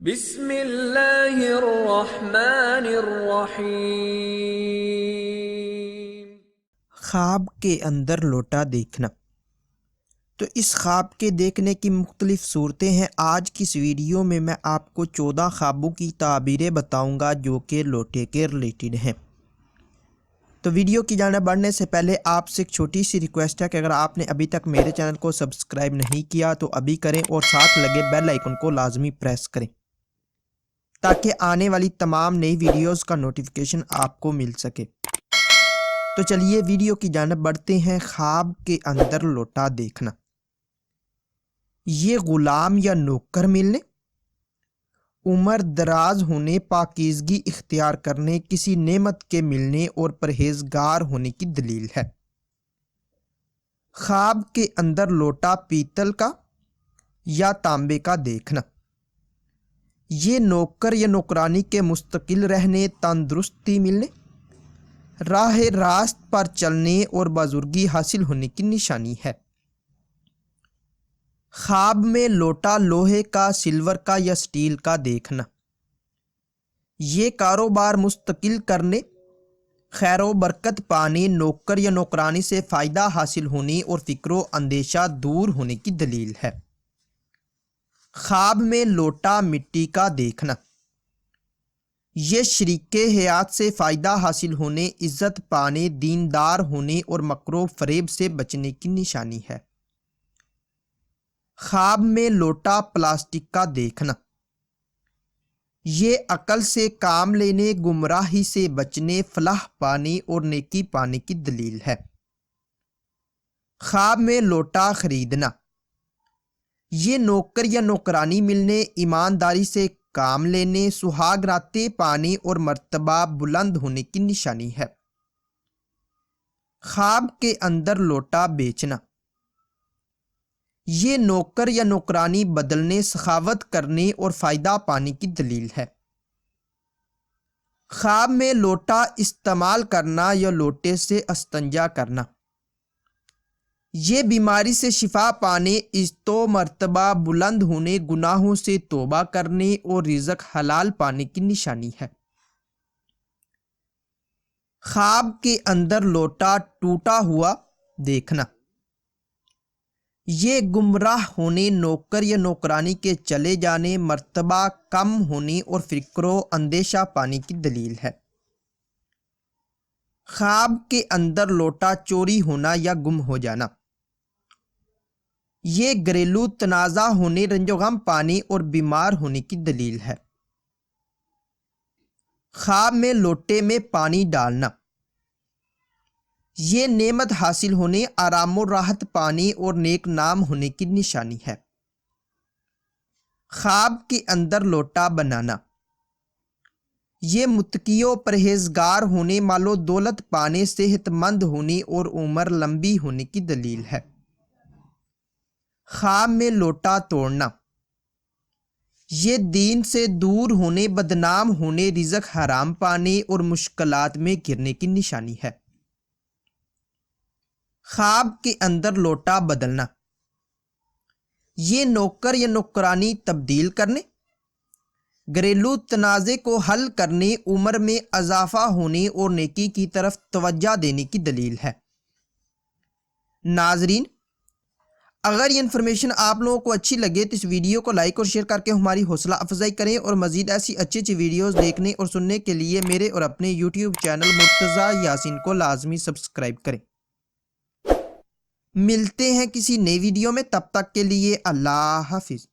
بسم اللہ الرحمن الرحیم۔ خواب کے اندر لوٹا دیکھنا۔ تو اس خواب کے دیکھنے کی مختلف صورتیں ہیں۔ آج کی اس ویڈیو میں آپ کو 14 خوابوں کی تعبیریں بتاؤں گا جو کہ لوٹے کے ریلیٹڈ ہیں۔ تو ویڈیو کی جانب بڑھنے سے پہلے آپ سے ایک چھوٹی سی ریکویسٹ ہے کہ اگر آپ نے ابھی تک میرے چینل کو سبسکرائب نہیں کیا تو ابھی کریں اور ساتھ لگے بیل آئیکن کو لازمی پریس کریں تاکہ آنے والی تمام نئی ویڈیوز کا نوٹیفیکیشن آپ کو مل سکے۔ تو چلیے ویڈیو کی جانب بڑھتے ہیں۔ خواب کے اندر لوٹا دیکھنا۔ یہ غلام یا نوکر ملنے، عمر دراز ہونے، پاکیزگی اختیار کرنے، کسی نعمت کے ملنے اور پرہیزگار ہونے کی دلیل ہے۔ خواب کے اندر لوٹا پیتل کا یا تانبے کا دیکھنا، یہ نوکر یا نوکرانی کے مستقل رہنے، تندرستی ملنے، راہ راست پر چلنے اور بزرگی حاصل ہونے کی نشانی ہے۔ خواب میں لوٹا لوہے کا، سلور کا یا سٹیل کا دیکھنا، یہ کاروبار مستقل کرنے، خیر و برکت پانے، نوکر یا نوکرانی سے فائدہ حاصل ہونے اور فکر و اندیشہ دور ہونے کی دلیل ہے۔ خواب میں لوٹا مٹی کا دیکھنا، یہ شریک حیات سے فائدہ حاصل ہونے، عزت پانے، دیندار ہونے اور مکر و فریب سے بچنے کی نشانی ہے۔ خواب میں لوٹا پلاسٹک کا دیکھنا، یہ عقل سے کام لینے، گمراہی سے بچنے، فلاح پانے اور نیکی پانے کی دلیل ہے۔ خواب میں لوٹا خریدنا، یہ نوکر یا نوکرانی ملنے، ایمانداری سے کام لینے، سہاگ راتیں پانے اور مرتبہ بلند ہونے کی نشانی ہے۔ خواب کے اندر لوٹا بیچنا، یہ نوکر یا نوکرانی بدلنے، سخاوت کرنے اور فائدہ پانے کی دلیل ہے۔ خواب میں لوٹا استعمال کرنا یا لوٹے سے استنجا کرنا، یہ بیماری سے شفا پانے، عزت و مرتبہ بلند ہونے، گناہوں سے توبہ کرنے اور رزق حلال پانے کی نشانی ہے۔ خواب کے اندر لوٹا ٹوٹا ہوا دیکھنا، یہ گمراہ ہونے، نوکر یا نوکرانی کے چلے جانے، مرتبہ کم ہونے اور فکر و اندیشہ پانے کی دلیل ہے۔ خواب کے اندر لوٹا چوری ہونا یا گم ہو جانا، یہ گھریلو تنازع ہونے، رنج و غم پانے اور بیمار ہونے کی دلیل ہے۔ خواب میں لوٹے میں پانی ڈالنا، یہ نعمت حاصل ہونے، آرام و راحت پانے اور نیک نام ہونے کی نشانی ہے۔ خواب کے اندر لوٹا بنانا، یہ متقی و پرہیزگار ہونے، مال و دولت پانے، صحت مند ہونے اور عمر لمبی ہونے کی دلیل ہے۔ خواب میں لوٹا توڑنا، یہ دین سے دور ہونے، بدنام ہونے، رزق حرام پانے اور مشکلات میں گرنے کی نشانی ہے۔ خواب کے اندر لوٹا بدلنا، یہ نوکر یا نوکرانی تبدیل کرنے، گھریلو تنازع کو حل کرنے، عمر میں اضافہ ہونے اور نیکی کی طرف توجہ دینے کی دلیل ہے۔ ناظرین، اگر یہ انفارمیشن آپ لوگوں کو اچھی لگے تو اس ویڈیو کو لائک اور شیئر کر کے ہماری حوصلہ افزائی کریں اور مزید ایسی اچھی ویڈیوز دیکھنے اور سننے کے لیے میرے اور اپنے یوٹیوب چینل مرتضی یاسین کو لازمی سبسکرائب کریں۔ ملتے ہیں کسی نئی ویڈیو میں، تب تک کے لیے اللہ حافظ۔